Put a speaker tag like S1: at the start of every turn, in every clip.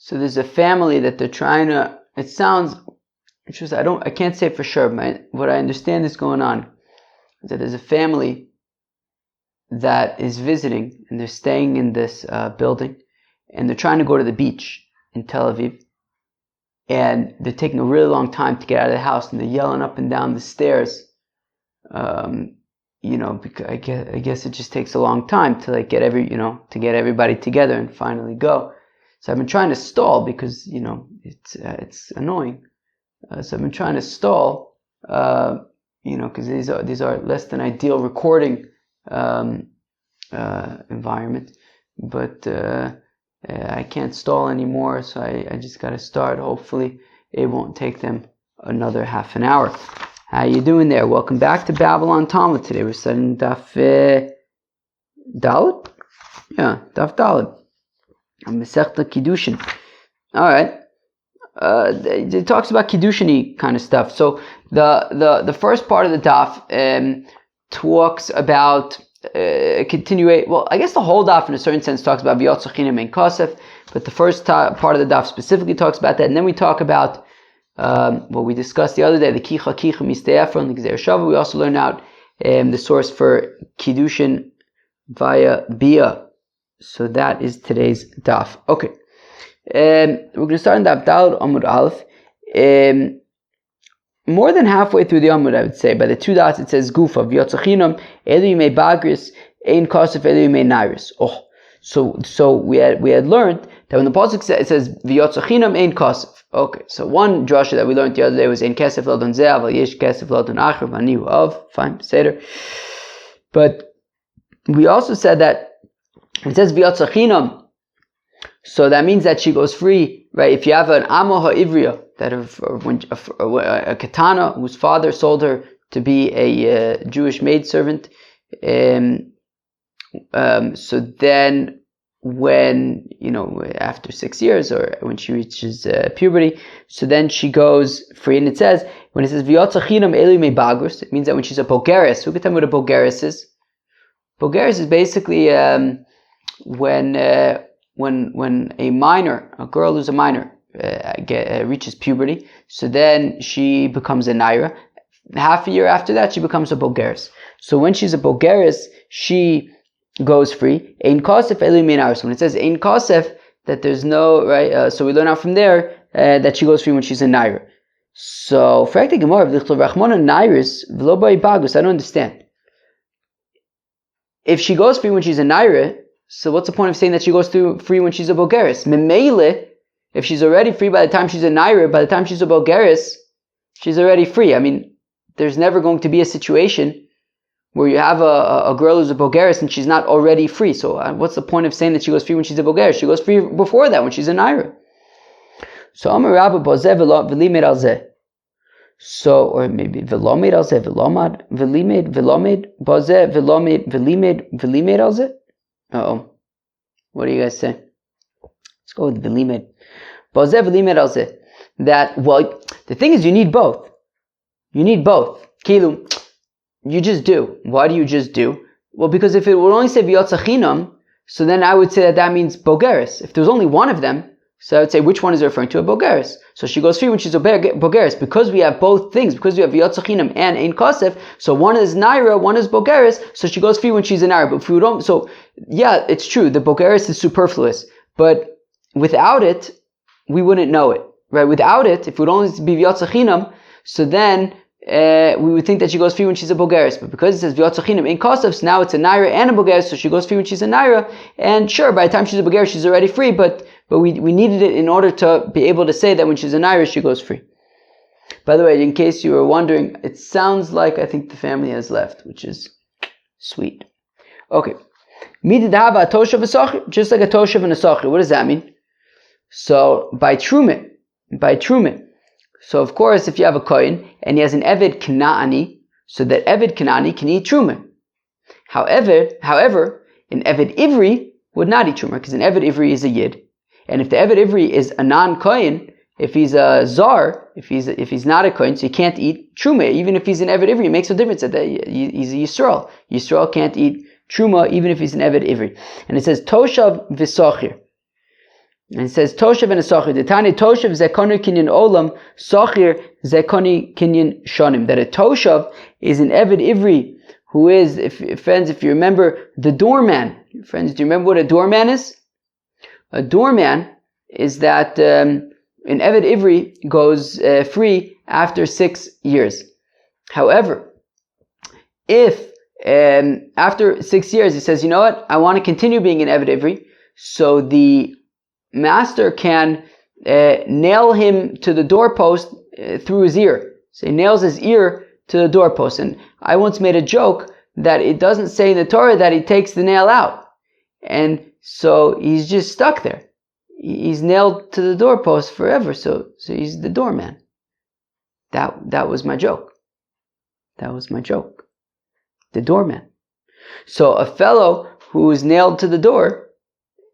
S1: So there's a family that they're trying to, it sounds, I can't say for sure, but what I understand is going on is that there's a family that is visiting, and they're staying in this building, and they're trying to go to the beach in Tel Aviv, and they're taking a really long time to get out of the house, and they're yelling up and down the stairs, because I guess it just takes a long time to get everybody together and finally go. So I've been trying to stall because it's annoying. So I've been trying to stall, because these are less than ideal recording environment, but I can't stall anymore. So I just got to start. Hopefully, it won't take them another half an hour. How you doing there? Welcome back to Babylon Talmud. Today we're studying Daf Dalet. Yeah, Daf Dalet. Masechta Kiddushin. All right. It talks about Kiddushin-y kind of stuff. So the first part of the Daf talks about continuate. Well, I guess the whole Daf in a certain sense talks about V'yotzachinam and Kosef, but the first part of the Daf specifically talks about that, and then we talk about what we discussed the other day, the Kicha Mistei Ephron, the Gzer Shava. We also learn out the source for Kiddushin via Bia. So that is today's Daf. Okay. We're going to start in Daf Dalet Amud Aleph. More than halfway through the Amud, I would say. By the two dots, it says Gufa V'yotzachinam Elu Yimei Bagris Ein Kosef Elu Yimei Nairis. Oh, so we had learned that when the pasuk says, it says V'yotzachinam Ein Kosef. Okay, so one drasha that we learned the other day was Ein Kesef Lodon Zeh Aval Yesh Kesef Lodon Acher V'anihu Av. Fine, Seder. But we also said that it says V'yotzachinam, so that means that she goes free, right? If you have an Amo HaIvriya, that a Katana whose father sold her to be a Jewish maidservant, so then when, after 6 years or when she reaches puberty, so then she goes free. And it says, when it says V'yotzachinam Elu Yimei Bagros, it means that when she's a Bogeres. Who can tell me what a Bogeres is? Bogeres is basically when a minor, a girl who's a minor, reaches puberty, so then she becomes a naira. Half a year after that, she becomes a bogeres. So when she's a bogeres, she goes free. Ein kosef elu yimei naira. So when it says ein kosef, that there's no, right, so we learn out from there that she goes free when she's a naira. So, frakti gemara v'lichtov rachmana nairis v'lo bai bagus. I don't understand. If she goes free when she's a naira, so what's the point of saying that she goes free when she's a bogeres? Memele, if she's already free by the time she's a naira, by the time she's a bogeres, she's already free. I mean, there's never going to be a situation where you have a girl who's a bogeres and she's not already free. So what's the point of saying that she goes free when she's a bogeres? She goes free before that when she's a naira. So Amar Rabba bozeh v'limed al zeh. So, or maybe v'lomed al zeh, v'lomad, v'lomed, bozeh, v'limed al zeh. Uh-oh. What do you guys say? Let's go with v'limed. Bozeh v'limed al zeh. That, well, the thing is you need both. You need both. Kilu, you just do. Why do you just do? Well, because if it would only say v'yotzachinam, so then I would say that means bogeres. If there's only one of them, so I would say which one is referring to a bogeres. So she goes free when she's a bogeres. Because we have both things, because we have v'yotzachinam and ein kosef, so one is naira, one is bogeres, so she goes free when she's a naira. But if we don't, so yeah, it's true, the bogeres is superfluous, but without it, we wouldn't know it, right? Without it, if it would only be v'yotzachinam, so then we would think that she goes free when she's a bogeres. But because it says v'yotzachinam ein kosef, so now it's a naira and a bogeres, so she goes free when she's a naira, and sure, by the time she's a bogeres, she's already free, but we needed it in order to be able to say that when she's an Irish, she goes free. By the way, in case you were wondering, it sounds like I think the family has left, which is sweet. Okay. Just like a toshav and a sachir. What does that mean? So, by trumin. So, of course, if you have a kohen and he has an eved knaani, so that eved knaani can eat trumin. However, an eved ivri would not eat trumin, because an eved ivri is a yid. And if the Eved Ivri is a non-Kohen, if he's a Zar, if he's not a Kohen, so he can't eat Truma. Even if he's an Eved Ivri, it makes no difference that he's a Yisrael. Yisrael can't eat Truma even if he's an Eved Ivri. And it says, Toshav v'sochir. And it says Toshav and a Sachir. The Tanya Toshav Zekoni Kinyan Olam, Sachir Zekoni Kinyan Shonim. That a Toshav is an Eved Ivri who is, friends, if you remember, the doorman. Friends, do you remember what a doorman is? A doorman is that an Eved Ivri goes free after 6 years. However, if after 6 years he says, you know what, I want to continue being an Eved Ivri, so the master can nail him to the doorpost through his ear. So he nails his ear to the doorpost. And I once made a joke that it doesn't say in the Torah that he takes the nail out. And so he's just stuck there. He's nailed to the doorpost forever. So he's the doorman. That was my joke. That was my joke. The doorman. So a fellow who is nailed to the door,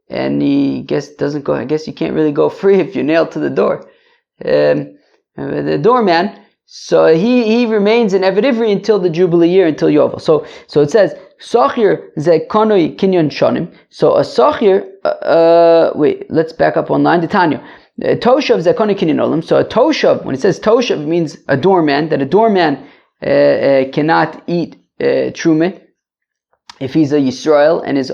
S1: and he doesn't go. I guess you can't really go free if you're nailed to the door. The doorman. So he remains an Eved Ivri until the Jubilee year, until Yovel. So it says Sachir Zekonoi Kinyon Shonim. So a Sachir. Wait, let's back up one line. The Tanya Toshav Zekonoi Kinyon Olam. So a Toshav, when it says Toshav, it means a doorman. That a doorman cannot eat truma if he's a Yisrael and his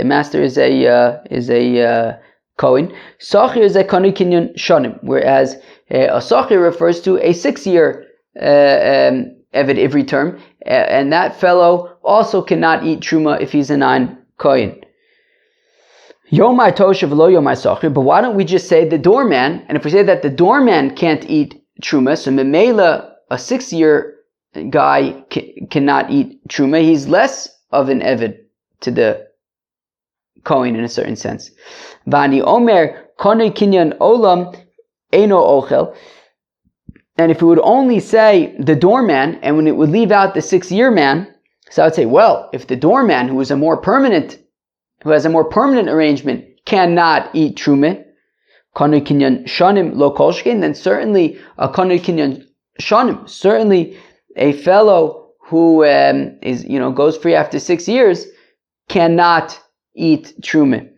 S1: master is a Kohen. Sachir is a Konei Kinyon Shonim, whereas a Sachir refers to a 6-year Eved Ivri term, and that fellow also cannot eat truma if he's a non-Kohen. Yomai Toshav lo Yomai Sachir, but why don't we just say the doorman? And if we say that the doorman can't eat truma, so Memela, a 6-year guy cannot eat truma, he's less of an Eved to the Kohen in a certain sense. Vani Omer Konei Kinyan Olam Eino Ochel. And if we would only say the doorman, and when it would leave out the 6-year man, so I would say, well, if the doorman who has a more permanent arrangement cannot eat truma, Konei Kinyan Shonim Lo Kolshkin, then certainly a Konei Kinyan Shonim, certainly a fellow who goes free after 6 years cannot eat truma.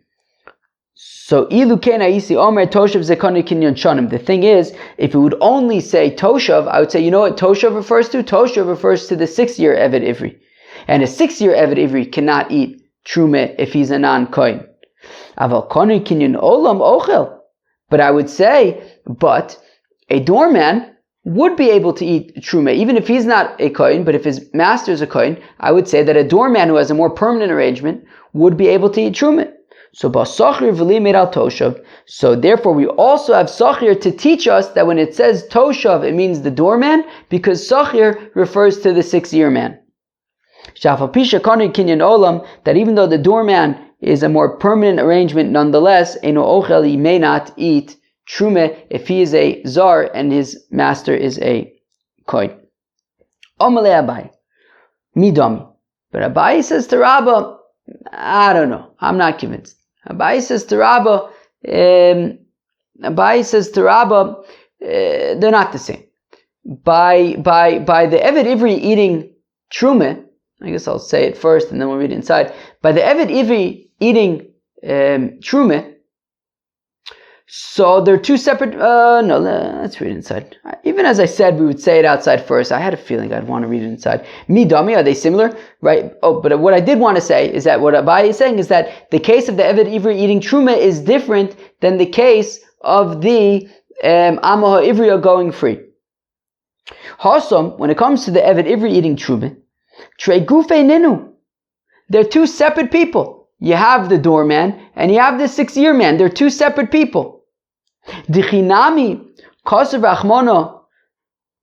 S1: So ilu ken aisi omer toshav zekonei kinyan shonim. The thing is, if we would only say toshav, I would say, you know what toshav refers to? Toshav refers to the 6-year Eved Ivri, and a 6-year Eved Ivri cannot eat truma if he's a non-kohen. Aval konei kinyan olam ochel. But I would say, but a doorman would be able to eat truma, even if he's not a kohen, but if his master is a kohen, I would say that a doorman who has a more permanent arrangement would be able to eat truma. So basachir v'li made al toshav. So therefore we also have sachir to teach us that when it says toshav, it means the doorman, because sachir refers to the 6-year man. Shafal pisha konei kinyan olam, that even though the doorman is a more permanent arrangement, nonetheless, eno ochel, he may not eat truma if he is a zar and his master is a kohen. Omalei Abai, midami. But Abai says to Rabba, I don't know, I'm not convinced. Abai says to Rabba, they're not the same. By the Eved Ivri eating truma, I guess I'll say it first and then we'll read it inside. By the Eved Ivri eating truma, so they're two separate, let's read it inside. Even as I said, we would say it outside first. I had a feeling I'd want to read it inside. Midami, are they similar? Right? Oh, but what I did want to say is that what Abai is saying is that the case of the Eved Ivri eating truma is different than the case of the Amaha Ivriya going free. Hasam, when it comes to the Eved Ivri eating truma, Trei Gufei Ninu, they're two separate people. You have the doorman and you have the 6-year man. They're two separate people. Dichinami Kosev Rachmana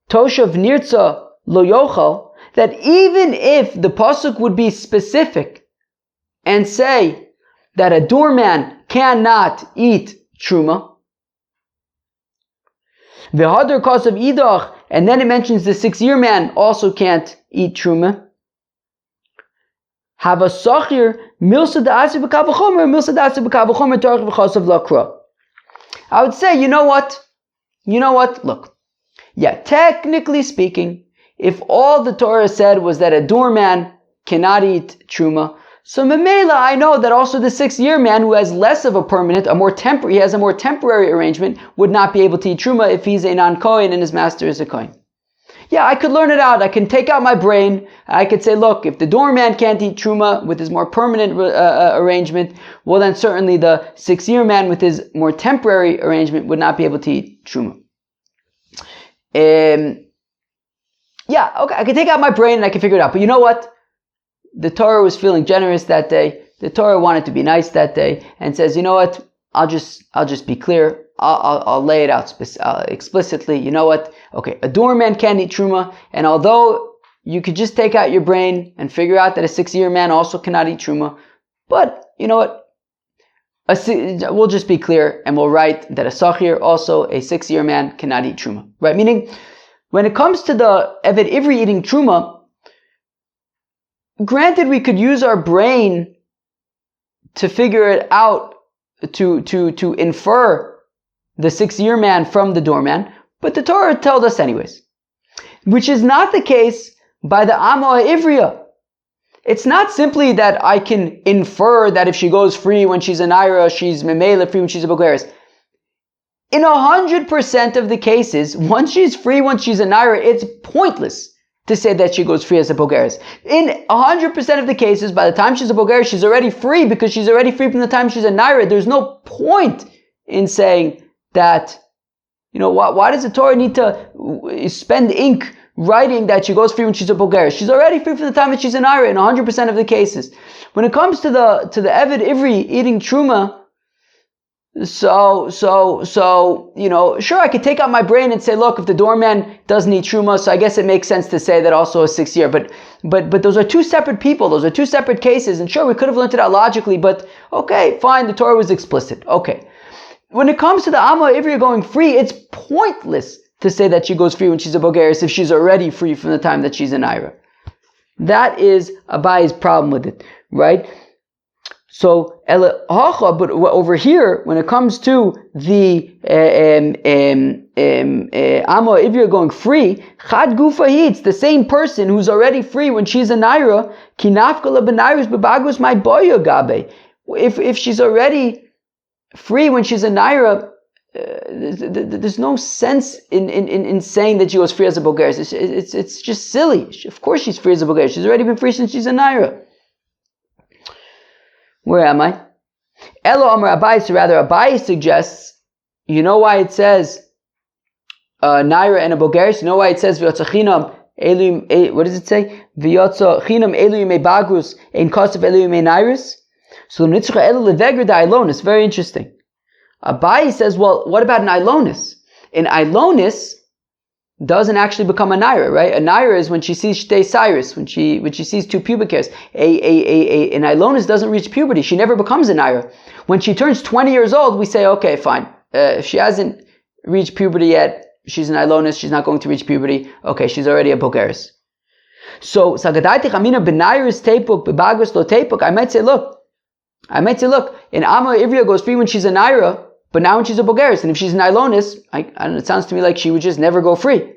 S1: Toshav Nirtza Lo Yochal, that even if the pasuk would be specific and say that a doorman cannot eat truma, V'hadar Kosev Idach, and then it mentions the 6-year man also can't eat truma, have a sachir milsa da'asi b'kavachomer, milsa da'asi b'kavachomer tarich v'chasav lakra. I would say, you know what? Look, yeah, technically speaking, if all the Torah said was that a doorman cannot eat truma, So Memela, I know that also the 6-year man who has less of a permanent, he has a more temporary arrangement, would not be able to eat truma if he's a non-kohen and his master is a kohen. Yeah, I could learn it out. I can take out my brain. I could say, look, if the doorman can't eat truma with his more permanent arrangement, well then certainly the 6-year man with his more temporary arrangement would not be able to eat truma. Yeah, okay, I can take out my brain and I can figure it out. But you know what? The Torah was feeling generous that day. The Torah wanted to be nice that day and says, you know what? I'll just be clear. I'll lay it out explicitly. You know what? Okay, a doorman can't eat truma, and although you could just take out your brain and figure out that a 6-year man also cannot eat truma, but you know what? We'll just be clear and we'll write that a sachir, also a 6-year man, cannot eat truma. Right? Meaning, when it comes to the Eved Ivri eating truma, granted we could use our brain to figure it out, to infer the 6-year man from the doorman, but the Torah told us anyways. Which is not the case by the Amo Ivriya. It's not simply that I can infer that if she goes free when she's a Naira, she's Memela free when she's a Bogeres. In 100% of the cases, once she's free when she's a Naira, it's pointless to say that she goes free as a Bogeres. In 100% of the cases, by the time she's a Bogeres, she's already free because she's already free from the time she's a Naira. There's no point in saying that, you know, why does the Torah need to spend ink writing that she goes free when she's a Bogeres? She's already free from the time that she's a Naira in 100% of the cases. When it comes to the Eved Ivri eating Truma, so, you know, sure, I could take out my brain and say, look, if the doorman doesn't eat truma, so I guess it makes sense to say that also a 6-year. But those are two separate people. Those are two separate cases. And sure, we could have learned it out logically, but okay, fine, the Torah was explicit. Okay. When it comes to the Amma Ivri going free, it's pointless to say that she goes free when she's a Bogeres if she's already free from the time that she's an Ira. That is Abai's problem with it, right? So, but over here, when it comes to the Amo Ivri going free, Chad Gufa, it's the same person who's already free when she's a Naira. Kinafkala benairis bebagus my boyo gabe. If she's already free when she's a Naira, there's no sense in saying that she was free as a Bogeres. It's just silly. Of course she's free as a Bogeres. She's already been free since she's a Naira. Where am I? Elo Amar Abai, so rather Abai suggests, you know why it says Naira and a Bogeres? You know why it says V'yotzachinam Eluim, what does it say? V'yotzachinam Eluim Bagrus Ein Kosav Eluim Nairis? So the Nitzcha Elu Leveger da Ilonis, very interesting. Abai says, well, what about an Ilonis? An Ilonis doesn't actually become a Naira, right? A Naira is when she sees Shtei Cyrus, when she sees 2 pubic hairs. An Ilonis doesn't reach puberty. She never becomes a Naira. When she turns 20 years old, we say, okay, fine. If she hasn't reached puberty yet, she's an Ilonis, she's not going to reach puberty. Okay, she's already a Bogeres. So, Sagadaiti Chamina Benairis Tepuk, Bebagus Lo Tepuk, I might say, look, an Amma Ivriya goes free when she's a Naira, but now when she's a Bogeres, and if she's an Ilonis, I don't know, it sounds to me like she would just never go free,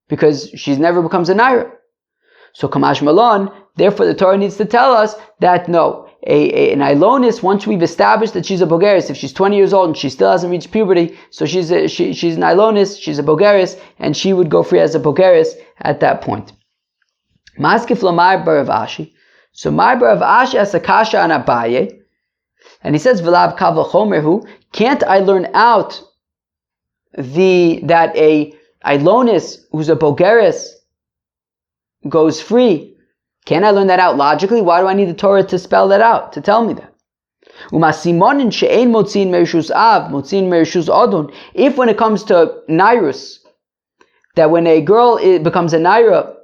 S1: because she's never becomes a Naira. So Kamash Malon, therefore the Torah needs to tell us that no, an Ilonis, once we've established that she's a Bogeres, if she's 20 years old and she still hasn't reached puberty, so she's an Ilonis, she's a Bogeres, and she would go free as a Bogeres at that point. Maskif Lamar Bar of Ashi. So Mar Bar of Ashi has a kasha on Abaye, and he says, V'lav kavla chomerhu, can't I learn out that a Ilonis who's a Bogeres goes free? Can I learn that out logically? Why do I need the Torah to spell that out, to tell me that? If when it comes to Nairus, that when a girl becomes a Naira,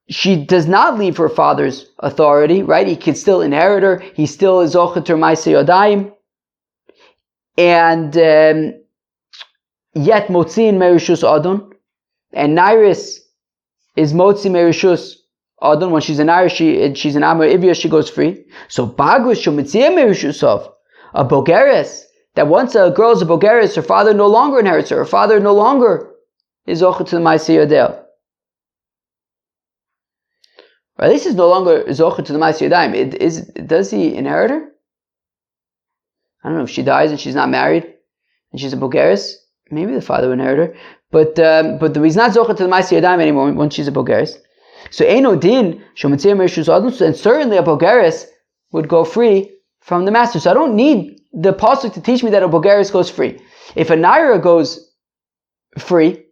S1: she does not leave her father's authority, right? He can still inherit her. He still is Zochet her Ma'aseh Yadayim. And yet Motzin Merishus Adon. And Nairis is Motzi Merishus Adon. When she's an Irish, she's an Amar Ivya, she goes free. So Bagus Shumetzia Merishusov, a Bogeres, that once a girl is a Bogeres, her father no longer inherits her. Her father no longer is Zochet to the Ma'aseh Yadayim. or at least is no longer zocher to the Ma'aseh Yadayim. Does he inherit her? I don't know, if she dies and she's not married and she's a bogeres, maybe the father will inherit her. But he's not zocher to the Ma'aseh Yadayim anymore once she's a bogeres. So Eino Din Shometzir Mershus Adon, and certainly a bogeres would go free from the master. So I don't need the pasuk to teach me that a bogeres goes free. If a naira goes free,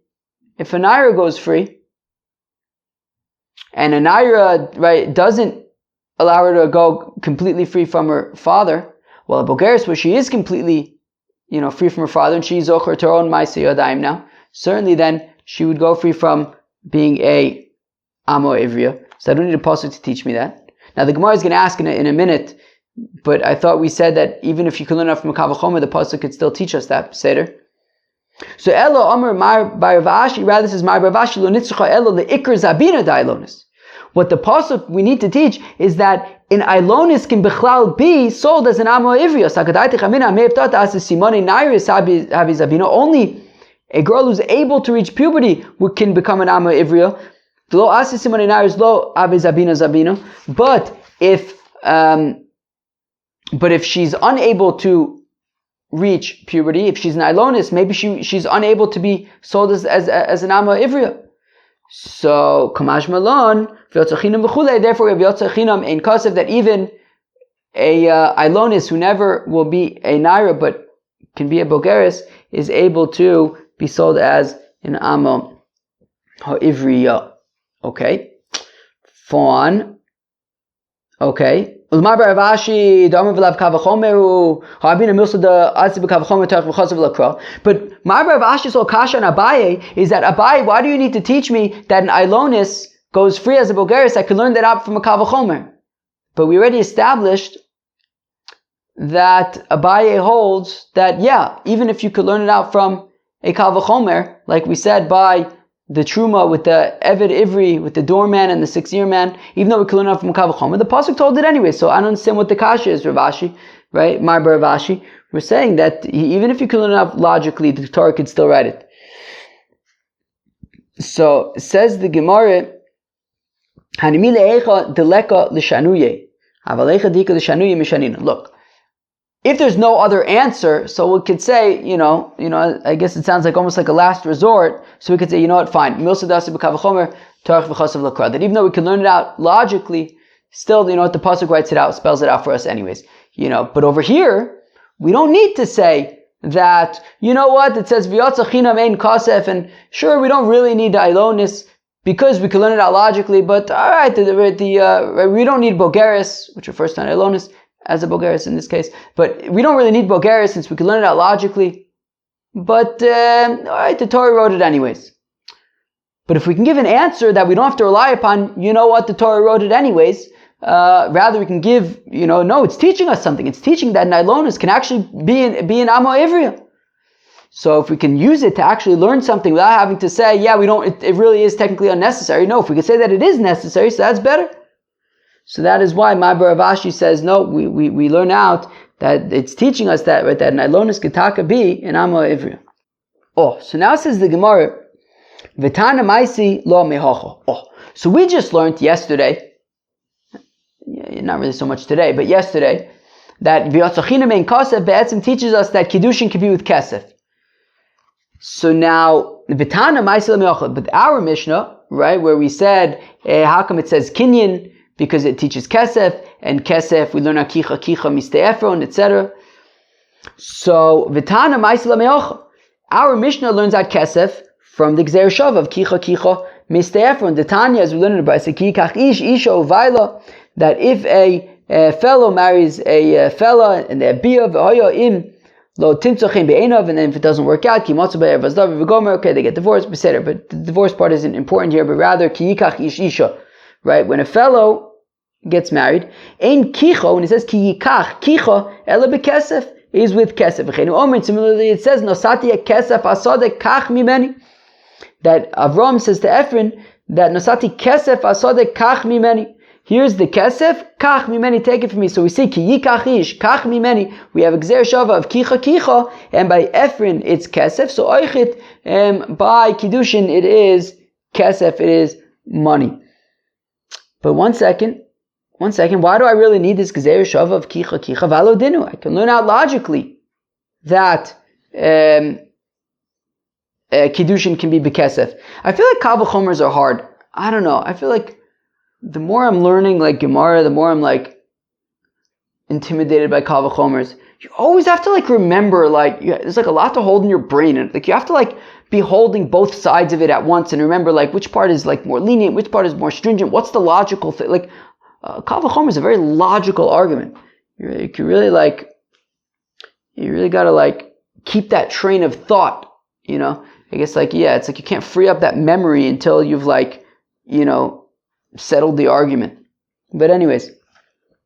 S1: and a naira, right, doesn't allow her to go completely free from her father, well, a bogeres where she is completely, free from her father and she's zocher to her own Ma'aseh Yadayim now, certainly then she would go free from being a Amo Ivriya. So I don't need a pasuk to teach me that. Now the Gemara is going to ask in a minute, but I thought we said that even if you can learn out from a Kal V'chomer, the pasuk could still teach us that Seder. So Elo Amar Mar Bar Vashi, rather says Mar Bar Vashi lo nitzcha Elo leikr zabina dailonis. What the pasuk we need to teach is that an Ailonis can bechlal be sold as an Amo Ivriya. Only a girl who's able to reach puberty can become an Amo Ivriya. But if she's unable to reach puberty, if she's an Ailonis, maybe she's unable to be sold as an Amo Ivriya. So Kamash Malon, therefore we have Yotzechinam in Kasev that even a Ailonis who never will be a Naira but can be a Bogeres is able to be sold as an Amo Ha'ivriya. Okay. Fine. Okay. Ulmar Bar Vashi, Damar V'lav Kav V'chomer, Harbin Amilsa the Atzi B'Kav V'chomer Tarch V'chosav L'Kra. But Mar Bar Vashi's whole kasha on Abaye is that Abaye, why do you need to teach me that an Ailonis goes free as a Bogeres? I can learn that out from a Kav V'chomer. But we already established that Abaye holds that, even if you could learn it out from a Kav V'chomer, like we said by the Truma with the Eved Ivri, with the doorman and the 6-year man, even though we can learn out from Kav V'chomer, the pasuk told it anyway. So I don't understand what the kasha is, Ravashi, right? Mar Bar Vashi. We're saying that even if you can learn it out logically, the Torah could still write it. So says the Gemara, Hanimi le'echa deleka l'shanuye, avalecha dika l'shanuye mishanina. Look, if there's no other answer, so we could say, I guess it sounds like almost like a last resort. So we could say, fine. That even though we can learn it out logically, still, what the pasuk writes it out, spells it out for us anyways. But over here, we don't need to say that, it says v'yotzachinam ein kasef, and sure, we don't really need the Ailonis because we can learn it out logically, but alright, we don't need Bogeres, which refers to an Ailonis, as a Bogeres in this case. But we don't really need Bogeres since we can learn it out logically. But, alright, the Torah wrote it anyways. But if we can give an answer that we don't have to rely upon, the Torah wrote it anyways, rather we can give, no, it's teaching us something. It's teaching that Ailonis can actually be an Amo Ivriya. So if we can use it to actually learn something without having to say, it really is technically unnecessary. No, if we can say that it is necessary, so that's better. So that is why my Bar Vashi says, no, we learn out that it's teaching us that, right, that an Ailonis Ketaka be an Amo Ivriya. So now says the Gemara, V'tana Maisi Lo Mehocho. So we just learned yesterday, not really so much today, but yesterday, that V'yotzachina Mein Kasef Be'etzim teaches us that Kiddushin can be with Kesef. So now, V'tana Maisi Lo Mehocho, but our Mishnah, right, where we said, how come it says Kinyan? Because it teaches Kesef, and Kesef, we learn Akicha, Miste Efron, etc. So, V'tana Ma'aseh Me'ocha. Our Mishnah learns out Kesef from the Gzer Shav of Kicha, Miste Efron. The Tanya, as we learn in the Brisa, Kikach Ish, Isha, Uvaila, that if a fellow marries a fella, and they're Bia, V'hoya Im, Lo Timtzochin Be'enav, and then if it doesn't work out, Kimotzu Be'er Vazdav, V'gomer, okay, they get divorced, etc. But the divorce part isn't important here, but rather, Kikach Ish, Isha. Right? When a fellow gets married, Ein Kicho, when it says Ki Yikach, Kicho, Ela Bekesef, is with Kesef. Similarly, it says, Nosati Kesef Asodek Kach Mimeni, that Avram says to Ephron, that Nosati Kesef Asodek Kach Mimeni. Here's the Kesef, Kach Mimeni, take it from me. So we see Ki Yikach Ish, Kach Mimeni, we have a Gzer Shava of Kicho, and by Ephron it's Kesef, so Oichit, by Kiddushin it is Kesef, it is money. But one second, why do I really need this Gezer Shava of Kicha Valo Dinu? I can learn out logically that Kiddushin can be Bekesef. I feel like Kal V'chomers are hard. I don't know. I feel like the more I'm learning like Gemara, the more I'm like intimidated by Kal V'chomers. You always have to like remember, like there's like a lot to hold in your brain, and like you have to like be holding both sides of it at once and remember like which part is like more lenient, which part is more stringent, what's the logical thing. Like Kal V'chomer is a very logical argument. You really gotta like keep that train of thought, you know. I guess like, yeah, it's like you can't free up that memory until you've like, you know, settled the argument. But anyways,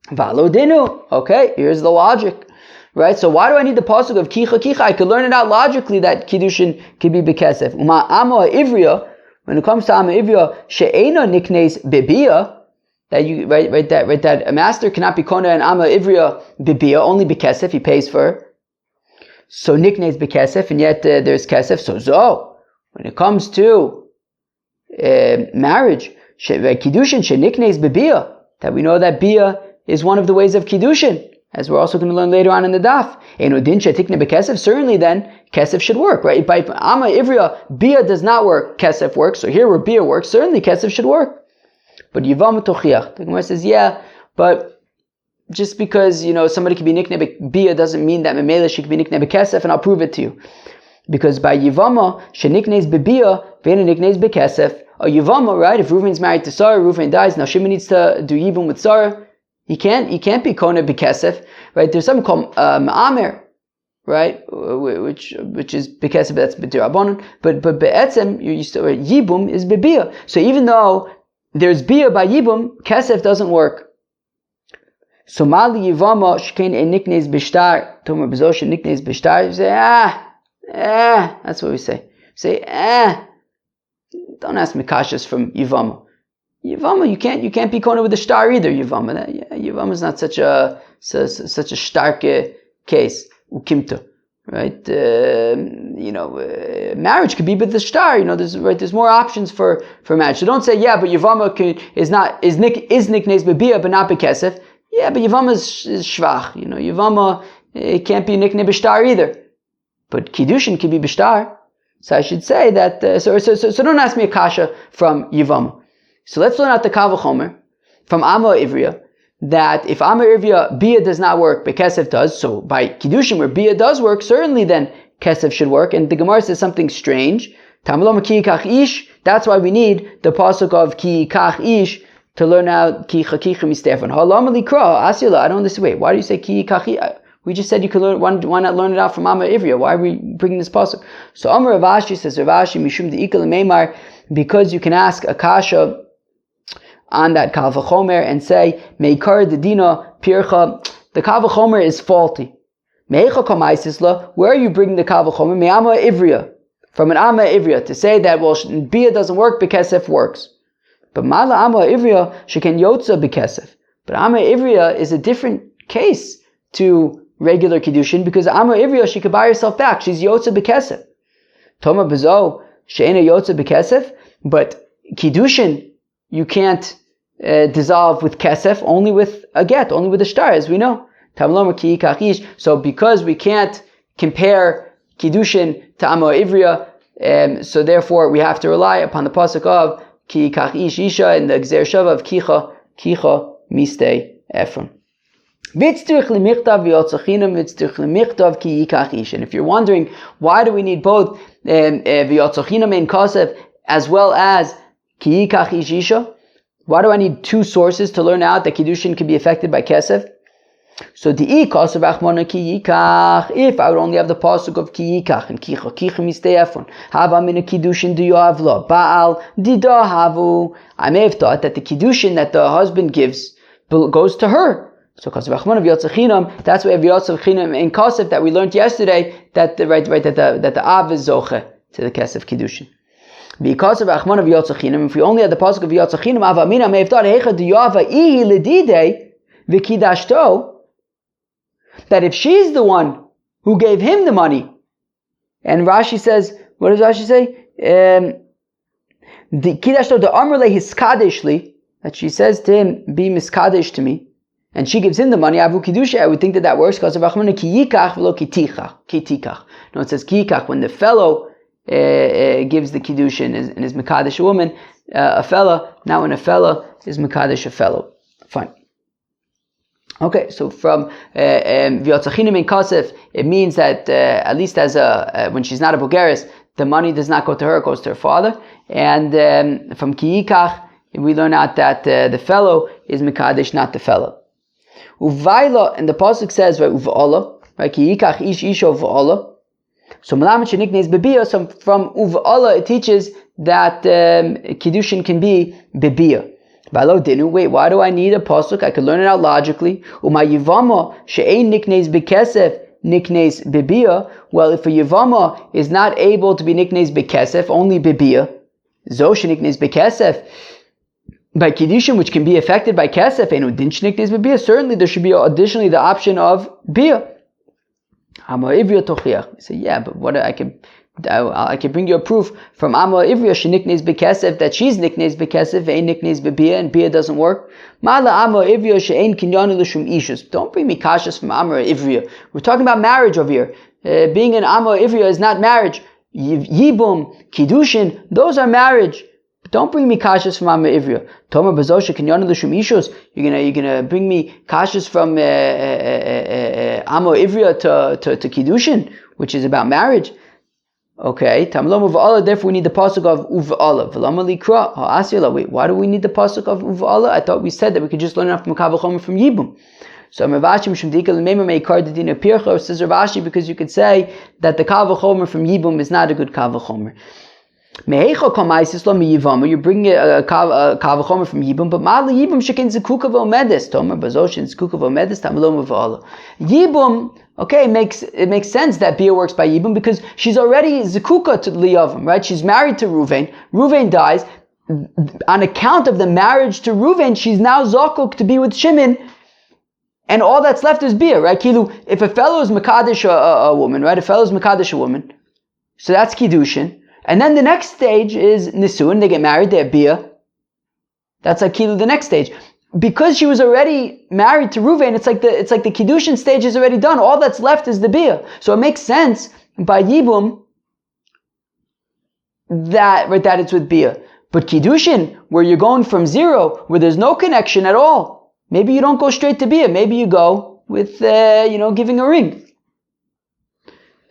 S1: Valo Dinu. Okay, here's the logic. Right? So why do I need the pasuk of Kicha? I could learn it out logically that Kiddushin could be Bekesef. Uma Amo Ivriya, when it comes to Amo Ivriya, She'ena Niknes Bibia, that you that a master cannot be Kona and Amo Ivriya Bibia, only Bekesef, he pays for her. So Niknes Bekesef, and yet there's Kesef. So when it comes to marriage, Kiddushin She'niknes Bibia, that we know that Bia is one of the ways of Kiddushin, as we're also going to learn later on in the daf. Certainly then, kesef should work, right? By Ama Ivriya, Bia does not work, kesef works. So here where Bia works, certainly kesef should work. But Yivam Tochiach, the Gemara says, yeah, but just because, you know, somebody can be nicknamed Bia doesn't mean that Memela she can be nicknamed kesef, and I'll prove it to you. Because by Yivama, she nicknames Bibia, Vena nicknames Bekesef. A Yivama, right? If Reuven's married to Sarah, Reuven dies, now Shimon needs to do Yibum with Sarah. He can't be Kona Bekesef, right? There's something called Ma'amer, right? Which is Bekesef, that's B'dirabanan. But Be'etzem, you still Yibum is Bebia. So even though there's Bia by Yibum, Kesef doesn't work. So Mali Yivama Shkein e Niknes Bishtar, Tomer Bezosh Niknes Bishtar, you say, that's what we say. Say, don't ask me kashas from Yivama. Yivama, you can't be Kona with a star either. Yivama, Yivama is not such a stark case. Ukimta, right? Marriage could be with the star. You know, there's more options for marriage. So don't say but Yivama is niknes bebia but not bekesef. Yeah, but Yivama is shvach. You know, Yivama it can't be nikne b'shtar either. But Kiddushin can be b'shtar. So I should say that. So don't ask me a kasha from Yivama. So let's learn out the Kal V'chomer from Amo Ivriya, that if Amo Ivriya Bia does not work, but Kesef does. So by Kiddushin where Bia does work, certainly then Kesef should work. And the Gemara says something strange. Tamalom ki kach ish. That's why we need the pasuk of ki kach ish to learn out ki chakicha mistefan. Halam likra asila. I don't understand. Wait, why do you say ki kachi? We just said you could learn. Why not learn it out from Amo Ivriya? Why are we bringing this pasuk? So Amar Rav Ashi says Rav Ashi mishum deikal meimar, because you can ask a kasha on that Kal V'chomer and say, Meikar Dedina Pircha, the Kal V'chomer is faulty. Meicha Kamaisisla, where are you bringing the Kal V'chomer? Me'ama Ivriya, from an Ama Ivriya, to say that, well, Bia doesn't work, Bekesef works. But Mala Ama Ivriya, she can Yotza Bekesef. But Ama Ivriya is a different case to regular Kiddushin, because Ama Ivriya, she could buy herself back, she's Yotza Bekesef. Toma Bezo, She'ena Yotza Bekesef, but Kiddushin, you can't dissolve with kesef, only with a get, only with a shtar, as we know. So because we can't compare Kiddushin to Amo Ivriya, so therefore we have to rely upon the pasuk of ki kach ish isha and the Gzer Shava of kicha miste Ephron. And if you're wondering, why do we need both v'yotzochinam in kasef as well as ki kach ish isha? Why do I need two sources to learn out that Kiddushin can be affected by Kesef? So the Kasav Achmona Ki Yikach, if I would only have the pasuk of Ki Yikach and Kicha Mistefon, Hava Mina Kiddushin Du Yoavla, Baal Dida Havu. I may have thought that the Kiddushin that the husband gives goes to her. So Kasav Achmona V'Yotzachinam, that's why V'Yotzachinam in Kasef that we learned yesterday that the Av is Zoche to the Kesef Kiddushin. Because of Achman of Yotzachinem, if we only had the pasuk of Yotzachinem, Avamina may have thought Hecha Diyava Ihi Ledide Vikidashto, that if she's the one who gave him the money, and Rashi says, what does Rashi say? The Kidashto the Amrle Hiskadeshli, that she says to him, be miskadesh to me, and she gives him the money, avu kiddushin, I would think that works because of Rachmana ki yikach v'lo ki tikach. No, it says ki yikach, when the fellow gives the kiddushin and is mekadesh a woman, a fella, not when a fella is mekadesh a fellow. Fine. Okay, so from v'yotzachinim in kasef, it means that at least as when she's not a bogeres, the money does not go to her, it goes to her father. And from ki yikach, we learn out that the fellow is mekadesh, not the fellow. Uvaila, and the pasuk says, right, uva'ala, right, ki yikach ish isho uva'ala. So malamet sheniknes bebia. So from uva'ala it teaches that kiddushin can be bebia. Balo dinu. Wait, why do I need a pasuk? I could learn it out logically. Uma yivama she'ein niknes bekesef niknes bebia. Well, if a yivama is not able to be niknes bekesef, only bebia. Zo sheniknes bekesef. By kiddushin, which can be affected by kesef, certainly there should be additionally the option of bia. Say, yeah, but what I can bring you a proof from Amar Ivriya sheniknes bekesef that she's niknes bekesef, ain't niknes bebia, and bia doesn't work. Mala Amar Ivriya she'ain kinyanu l'shum ishus. Don't bring me kashas from Amar Ivriya. We're talking about marriage over here. Being an Amar Ivriya is not marriage. Yibum, kiddushin, those are marriage. Don't bring me kashas from Amma Ivriya. Tomer bazosha kinyanu l'shum ishus. You're gonna bring me kashas from Amma Ivriya to Kiddushin, which is about marriage. Okay, Tamlom uva'ala. Therefore, we need the pasuk of uva'ala. V'lama likra ha'asiyala. Wait, why do we need the pasuk of uva'ala? I thought we said that we could just learn enough from Kav Chomer from Yibum. So Ravashi mishum dika l'meimer meikar d'dina pircha. Says Ravashi because you could say that the Kav Chomer from Yibum is not a good Kav Chomer. You bring a kavachomer from Yibum, but Ma'ala Yibum shekin zekuka v'omedes. Tomer bazoshin zekuka v'omedes tamlom v'ala. Yibum, okay, it makes sense that Bia works by Yibum because she's already zekuka to Liyavim, right? She's married to Ruvain. Ruvain dies. On account of the marriage to Ruvain, she's now zakuk to be with Shimon, and all that's left is Bia, right? Kilu, if a fellow is mekadesh a woman, right? A fellow is mekadesh a woman, so that's kiddushin. And then the next stage is Nisuin, they get married, they have Bia. That's like Kilu, the next stage. Because she was already married to Ruvain, it's like the Kiddushin stage is already done. All that's left is the Bia. So it makes sense by Yibum that it's with Bia. But Kiddushin, where you're going from zero, where there's no connection at all, maybe you don't go straight to Bia, maybe you go with, giving a ring.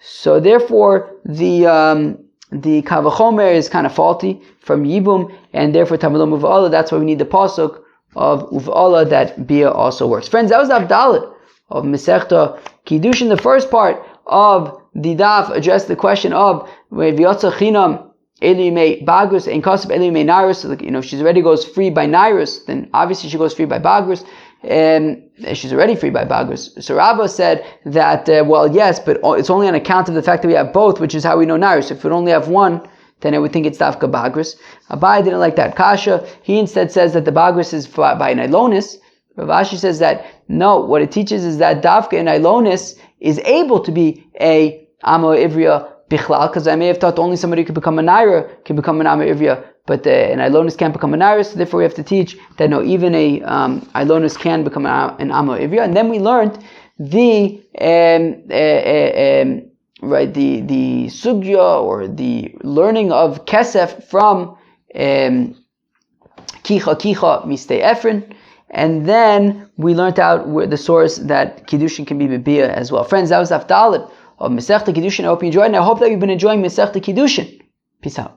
S1: So therefore, the kavachomer is kind of faulty from Yibum, and therefore Tamilom Uva'ala, that's why we need the pasuk of Uva'ala that Bia also works. Friends, that was the Avdalit of Masechta Kiddushin. The first part of the daf addressed the question of V'yotza Chinam Eli Mei Bagrus and Kasab Eli Mei Nairus. So, if she already goes free by Nairus, then obviously she goes free by Bagrus. She's already free by Bagrus. So Rabbah said that, yes, but it's only on account of the fact that we have both, which is how we know Nairus. If we only have one, then I would think it's Dafka Bagrus. Abai didn't like that Kasha. He instead says that the Bagrus is by Nilonis. Rav Ashi says that, no, what it teaches is that Dafka in Nilonis is able to be a Amo Ivriya Bichlal, because I may have thought only somebody who could become a Naira can become an Amo Ivriya. But an Ilonis can't become an Iris, so therefore we have to teach that no, even a Ilonis can become an Amo Ivriya. And then we learned the sugya or the learning of kesef from kicha mistei Ephron, and then we learned out the source that Kiddushin can be Bebia as well. Friends, that was Avdalit of Masechta Kiddushin. I hope you enjoyed, and I hope that you've been enjoying Masechta Kiddushin. Peace out.